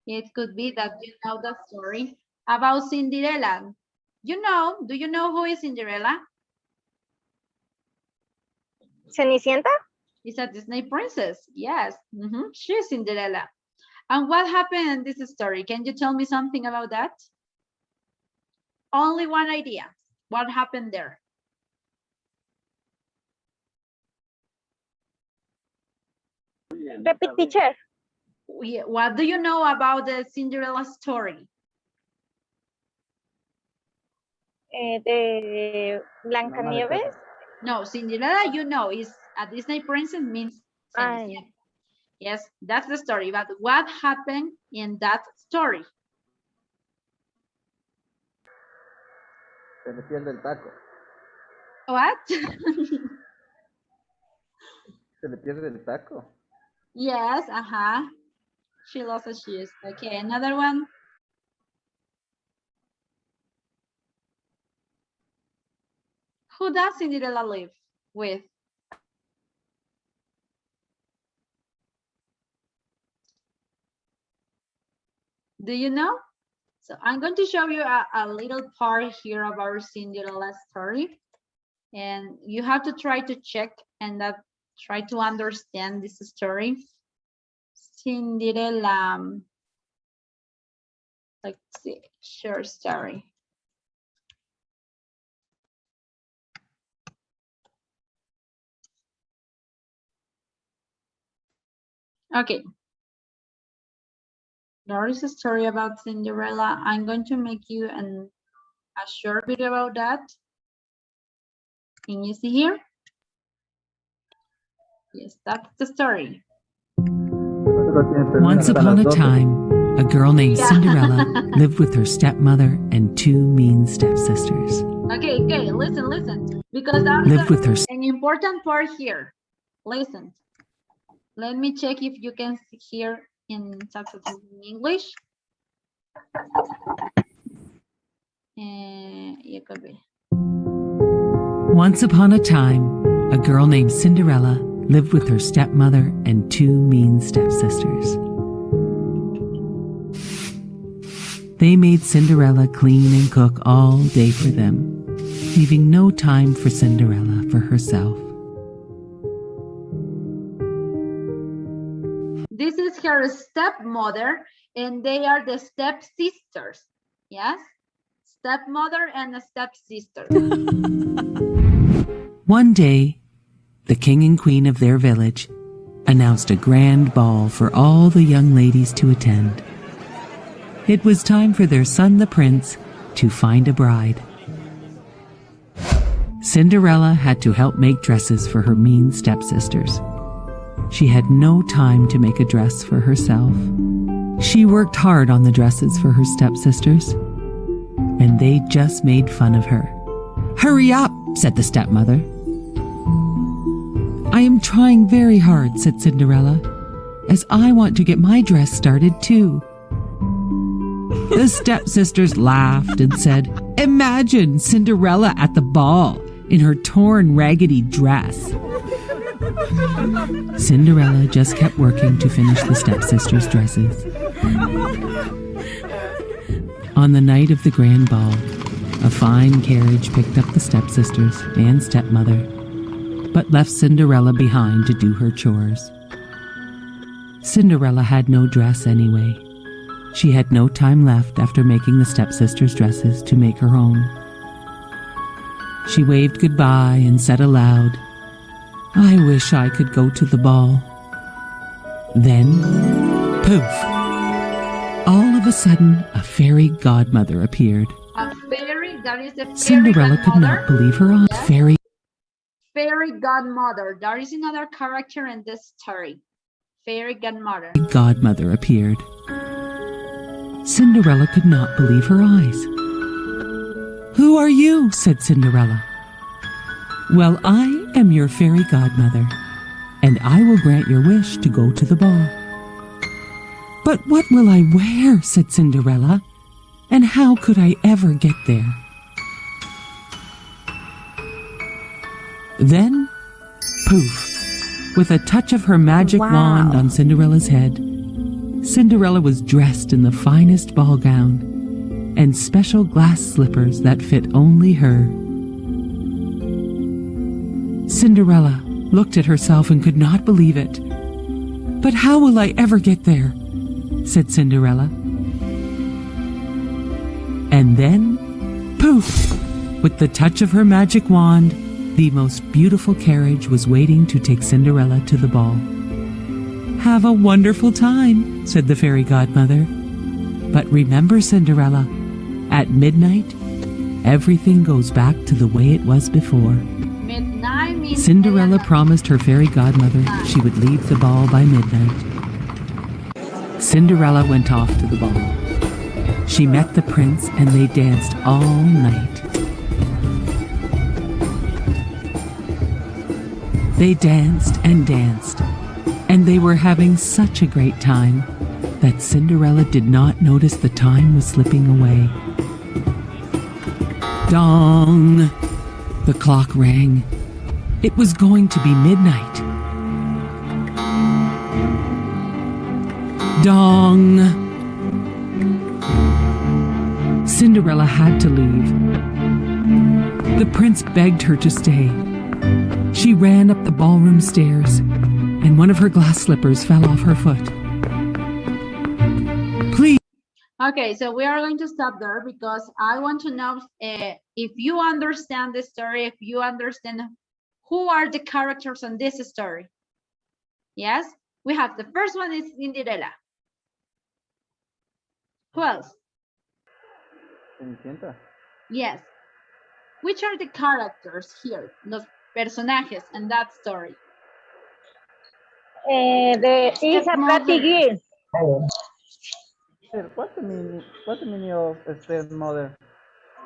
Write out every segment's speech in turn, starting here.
It could be that you know the story about Cinderella. Do you know who is Cinderella? Cenicienta? It's a Disney princess. Yes, she's Cinderella. And what happened in this story? Can you tell me something about that? Only one idea. What happened there? Repeat, teacher. What do you know about the Cinderella story? De Blancanieves. No, Cinderella, is a Disney princess means Cenicienta. Yes, that's the story. But what happened in that story? Se le pierde el taco. What? Se le pierde el taco. Yes, She lost her shoes. Okay, another one. Who does Cinderella live with? Do you know? So I'm going to show you a little part here about Cinderella's story. And you have to try to check and try to understand this story. Cinderella. Let's see, short story. Okay. There is a story about Cinderella. I'm going to make you a short video about that. Can you see here? Yes, that's the story. Once upon a time, a girl named Cinderella lived with her stepmother and two mean stepsisters. Okay, listen. Because lived with her an important part here. Listen. Let me check if you can hear in English. It could be. Once upon a time, a girl named Cinderella lived with her stepmother and two mean stepsisters. They made Cinderella clean and cook all day for them, leaving no time for Cinderella for herself. This is her stepmother, and they are the stepsisters. Yes? Stepmother and a stepsister. One day, the king and queen of their village announced a grand ball for all the young ladies to attend. It was time for their son, the prince, to find a bride. Cinderella had to help make dresses for her mean stepsisters. She had no time to make a dress for herself. She worked hard on the dresses for her stepsisters, and they just made fun of her. "Hurry up," said the stepmother. "I am trying very hard," said Cinderella, "as I want to get my dress started too." The stepsisters laughed and said, "Imagine Cinderella at the ball in her torn, raggedy dress." Cinderella just kept working to finish the stepsisters' dresses. On the night of the grand ball, a fine carriage picked up the stepsisters and stepmother, but left Cinderella behind to do her chores. Cinderella had no dress anyway. She had no time left after making the stepsisters' dresses to make her own. She waved goodbye and said aloud, "I wish I could go to the ball." Then, poof! All of a sudden, a fairy godmother appeared. A fairy, that is the fairy Cinderella could not believe her eyes. Yes. Fairy godmother. That is another character in this story. Fairy godmother. Godmother appeared. Cinderella could not believe her eyes. "Who are you?" said Cinderella. "Well, I am your fairy godmother, and I will grant your wish to go to the ball." "But what will I wear?" said Cinderella, "and how could I ever get there?" Then, poof, with a touch of her magic wand on Cinderella's head, Cinderella was dressed in the finest ball gown and special glass slippers that fit only her. Cinderella looked at herself and could not believe it. "But how will I ever get there?" said Cinderella. And then, poof! With the touch of her magic wand, the most beautiful carriage was waiting to take Cinderella to the ball. "Have a wonderful time," said the fairy godmother. "But remember, Cinderella, at midnight, everything goes back to the way it was before." Midnight means Cinderella promised her fairy godmother she would leave the ball by midnight. Cinderella went off to the ball. She met the prince and they danced all night. They danced, and they were having such a great time that Cinderella did not notice the time was slipping away. Dong! The clock rang. It was going to be midnight. Dong! Cinderella had to leave. The prince begged her to stay. She ran up the ballroom stairs, and one of her glass slippers fell off her foot. "Please," Okay, so we are going to stop there because I want to know if you understand the story, if you understand who are the characters on this story. Yes, we have the first one is Cinderella. Who else? Cenicienta. Yes. Which are the characters here, los personajes in that story? It's a pretty girl. What's the meaning of stepmother?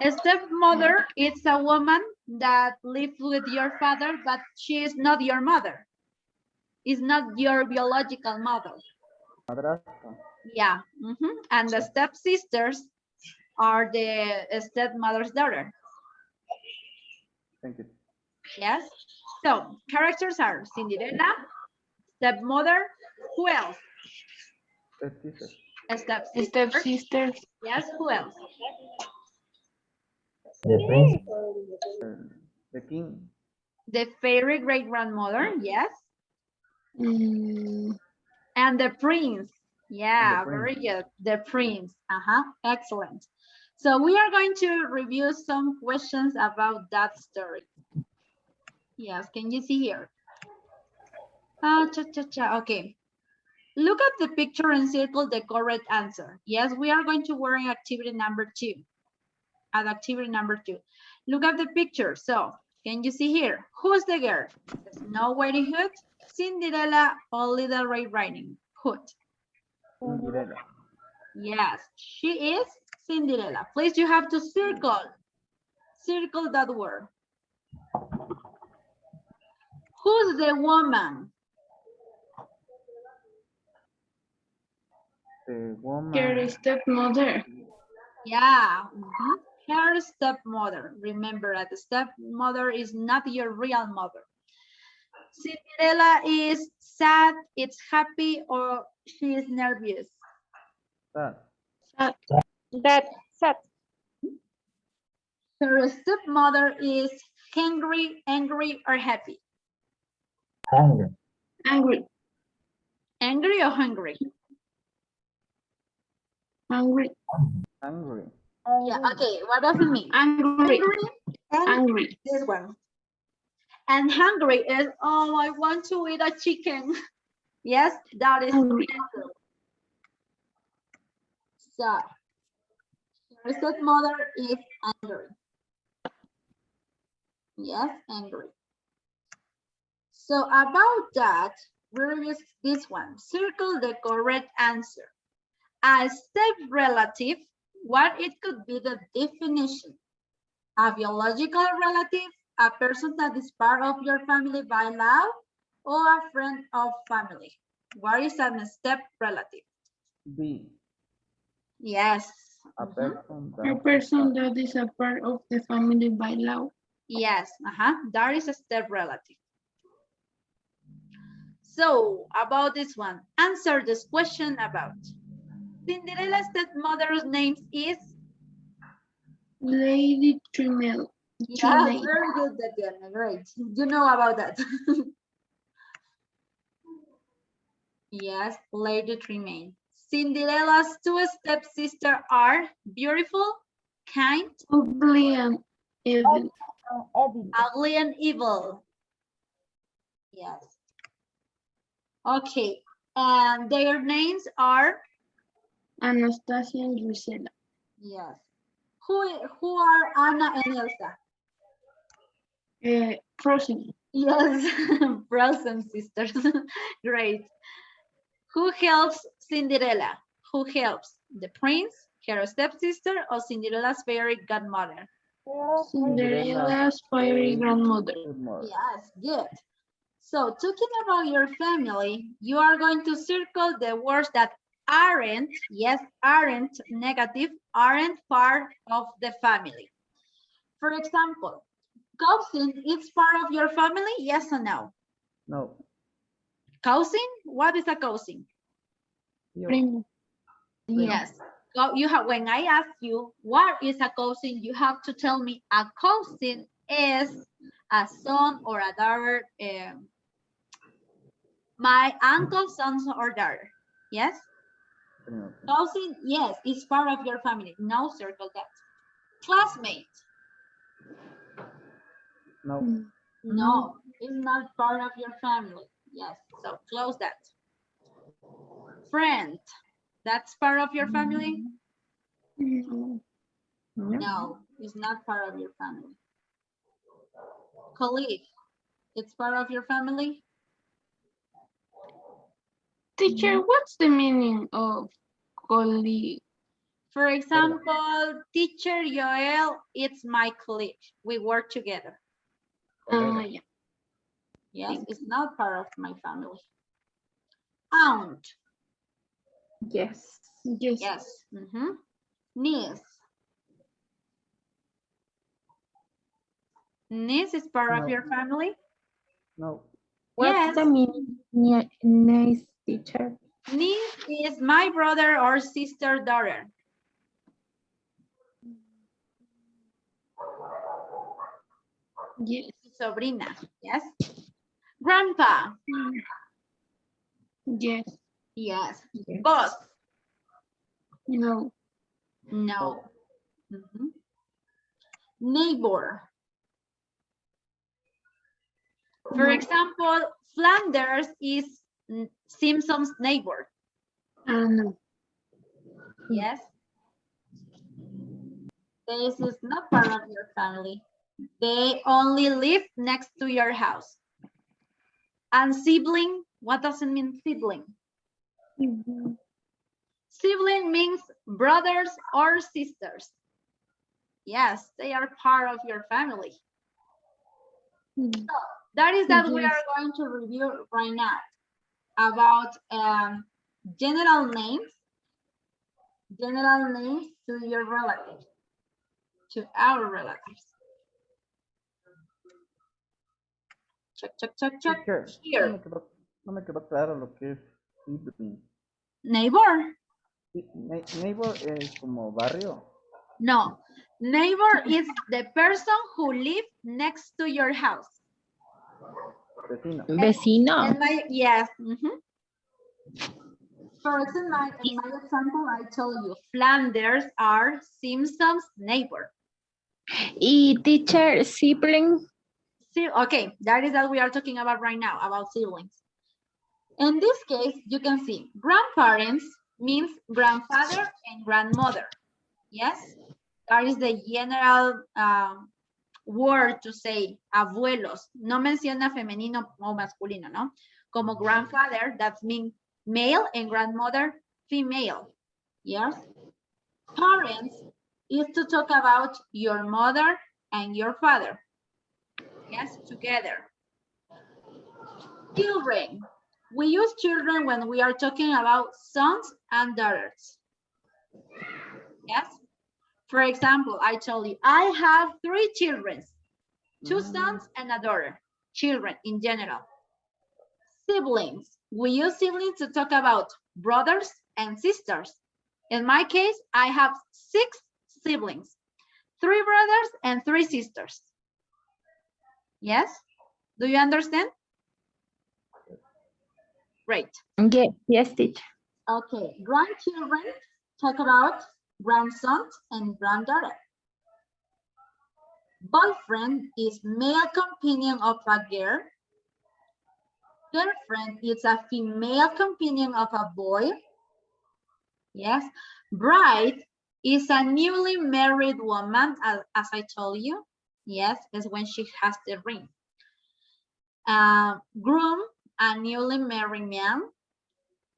A stepmother is a woman that lives with your father, but she is not your mother. Is not your biological mother. Madrastra. Yeah. And the stepsisters are the stepmother's daughter. Thank you. Yes. So characters are Cinderella, stepmother. Who else? Stepsister. A stepsister. Stepsisters. Yes. Who else? The prince. The king. The fairy great grandmother. Yes. Mm, And the prince. Yeah, And the very prince. good. The prince. Excellent. So we are going to review some questions about that story. Yes, can you see here? Okay. Look at the picture and circle the correct answer. Yes, we are going to work in activity number 2. At activity number 2. Look at the picture. So, can you see here? Who's the girl? Snow White Hood, Cinderella, or Little Red Riding Hood? Cinderella. Yes, she is Cinderella. Please, you have to circle that word. Who's the woman? The woman. her stepmother. Yeah, her stepmother. Remember that the stepmother is not your real mother. Cinderella is sad, it's happy, or she is nervous. Sad. That's sad. Her stepmother is angry, or happy. Hungry. Angry. Angry or hungry? Angry. Angry. Yeah, okay, what does it mean? Angry. And Angry. this one. And hungry is, oh, I want to eat a chicken. Yes, that is Hungry. angry. So, her stepmother is angry. Yes, angry. So about that, we review this one. Circle the correct answer. A step relative, what it could be the definition? A biological relative, a person that is part of your family by law, or a friend of family? What is a step relative? B. Yes. A person. A person that is a part of the family by law. Yes, that is a step relative. So about this one, answer this question about Cinderella's stepmother's name is. Lady Trinell. Yeah, very good, Tatiana. Great. You know about that. Yes, Lady Tremaine. Cinderella's two stepsisters are beautiful, kind, Ugly and evil. ugly, and evil. Yes. Okay. And their names are. Anastasia and Gisela. Yes. Who are Anna and Elsa? Frozen. Yes, Frozen sisters. Great. Who helps Cinderella? Who helps? The prince, her stepsister, or Cinderella's fairy godmother? Cinderella's fairy grandmother. Good morning. Yes, good. So talking about your family, you are going to circle the words that aren't, yes, aren't negative, aren't part of the family. For example, cousin is part of your family, yes or no? No. Cousin, what is a cousin? Primo. Yes. So you have, when I ask you what is a cousin, you have to tell me a cousin is a son or a daughter, my uncle's son or daughter. Yes. Cousin, yes, is part of your family. No, circle that. Classmate. No. No, it's not part of your family. Yes, so close that. Friend, that's part of your family? No. No, it's not part of your family. Colleague, it's part of your family? Teacher, what's the meaning of colleague? For example, teacher Joel, it's my colleague. We work together. Yeah. Yes, it's not part of my family. Aunt, Yes. Yes. yes. Niece. Niece is part of No. your family? No. Yes. meaning nice teacher? Niece is my brother or sister daughter. Yes. Sobrina, yes. Grandpa, Yes. yes. Yes. Boss, No. no. Neighbor. For No. example, Flanders is Simpson's neighbor. No. Yes. This is not part of your family. They only live next to your house. And sibling, what does it mean, sibling? Sibling means brothers or sisters. Yes, they are part of your family. That is that we Yes. are going to review right now about general names to your relatives, to our relatives. Check, check, check, check. Teacher, Here. no me quedó claro lo que es sibling. Neighbor. Neighbor es como barrio. No, neighbor is the person who lives next to your house. Vecino. Vecino. And yes. For example, in my example, I told you Flanders are Simpson's neighbor. Y teacher, sibling. Okay, that is what we are talking about right now, about siblings. In this case, you can see grandparents means grandfather and grandmother. Yes, that is the general word to say abuelos. No menciona femenino o masculino, ¿no? Como grandfather, that means male, and grandmother, female. Yes. Parents is to talk about your mother and your father. Yes, together. Children. We use children when we are talking about sons and daughters. Yes. For example, I told you, I have 3 children, 2 sons and a daughter. Children in general. siblings. We use siblings to talk about brothers and sisters. In my case, I have 6 siblings, 3 brothers and 3 sisters. Yes? Do you understand? Great. Yes, teacher. Okay, grandchildren talk about grandsons and granddaughter. Boyfriend is male companion of a girl. Girlfriend is a female companion of a boy. Yes. Bride is a newly married woman, as I told you. Yes, is when she has the ring. Groom, a newly married man.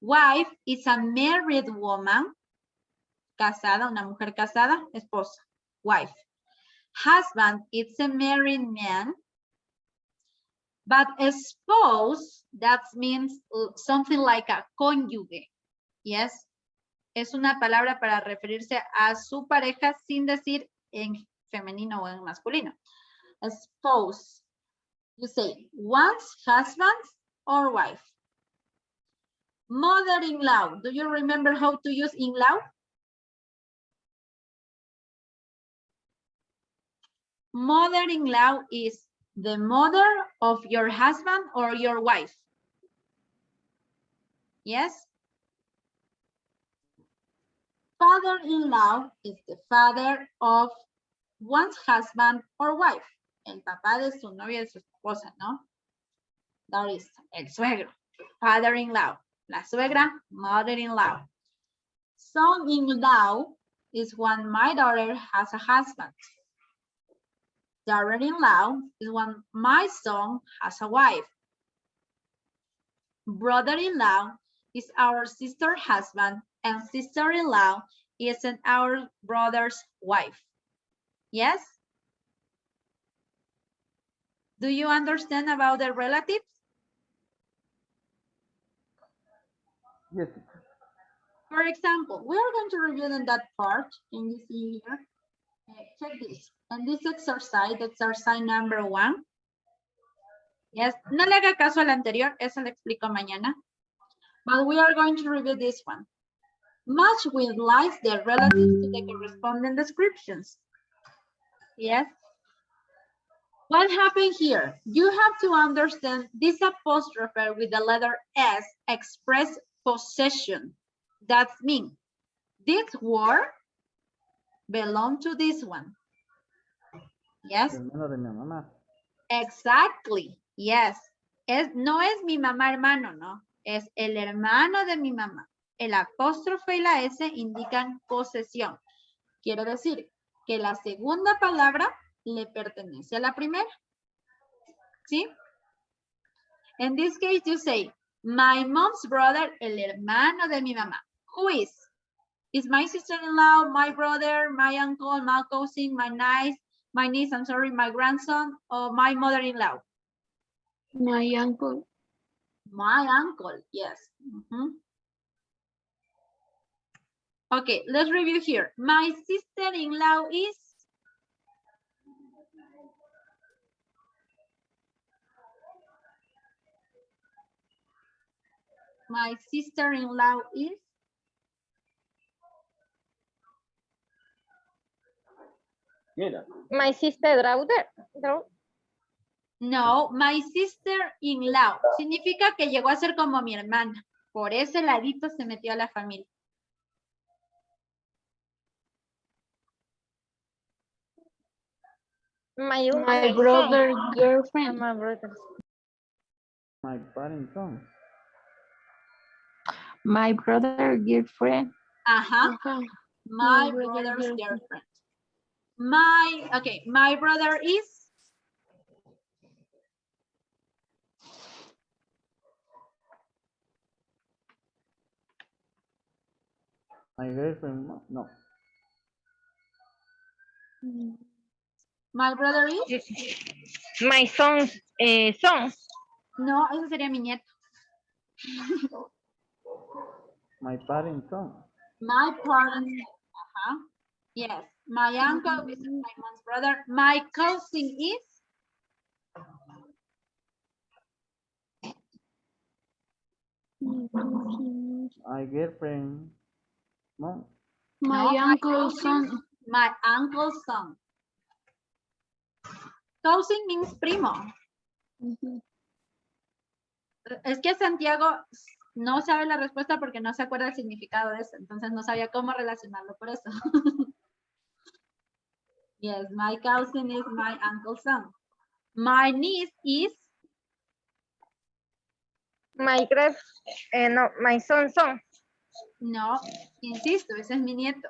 Wife is a married woman. Casada, una mujer casada, esposa, wife. Husband, it's a married man. But a spouse, that means something like a cónyuge. Yes. Es una palabra para referirse a su pareja sin decir en femenino o en masculino. A spouse. You say one's husband or wife. Mother-in-law. Do you remember how to use in-law? Mother-in-law is the mother of your husband or your wife. Yes? Father-in-law is the father of one's husband or wife. El papá de su novia, de su esposa, ¿no? That is el suegro. Father-in-law. La suegra, mother-in-law. Son-in-law is when my daughter has a husband. Daughter-in-law is when my son has a wife. Brother-in-law is our sister's husband, and sister-in-law is our brother's wife. Yes? Do you understand about the relatives? Yes. For example, we are going to review in that part, and you see here. Check this. And this exercise number 1. Yes, no le haga caso al anterior, eso le explico mañana. But we are going to review this one. Match with lies the relatives to the corresponding descriptions. Yes. What happened here? You have to understand this apostrophe with the letter S express possession. That means this word belongs to this one. Yes. Hermano de mi mamá. Exactly. Yes. No es mi mamá hermano, no. Es el hermano de mi mamá. El apóstrofe y la S indican posesión. Quiere decir que la segunda palabra le pertenece a la primera. ¿Sí? In this case, you say, my mom's brother, el hermano de mi mamá. Who is? Is my sister-in-law, my brother, my uncle, my cousin, my niece, I'm sorry, my grandson, or my mother-in-law? My uncle. My uncle, yes. Okay, let's review here. My sister-in-law is? My sister-in-law is? My sister daughter. No, my sister-in-law. Significa que llegó a ser como mi hermana. Por ese ladito se metió a la familia. My brother, girlfriend. My brother. My parents' son. My brother, girlfriend. Ajá. Ajá. My My brother's brother's girlfriend. girlfriend. My brother is? My girlfriend, no. My brother is? My son's son. No, eso sería mi nieto. My parents' son. My parents, yes. My uncle is my mom's brother. My cousin is? My girlfriend mom. My No, my uncle's cousin. son. My uncle's son. Cousin means primo. Ujú. Es que Santiago no sabe la respuesta porque no se acuerda el significado de eso, entonces no sabía cómo relacionarlo por eso. Yes, my cousin is my uncle's son. My niece is, My my son. no, insisto, ese es mi nieto.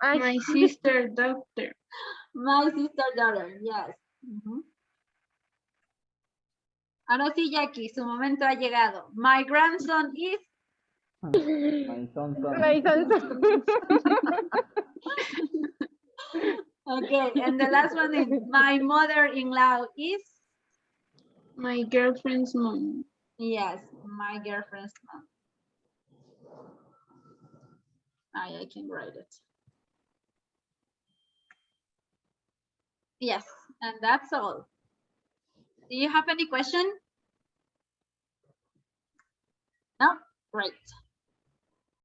Ay, My sister doctor. My sister daughter, yes. Ujú. Ahora sí, Jackie, su momento ha llegado. My grandson is, My son. my son. okay, and the last one is, my mother-in-law is, My girlfriend's mom. yes, my girlfriend's mom. I can write it. Yes, and that's all. Do you have any question? No? Great.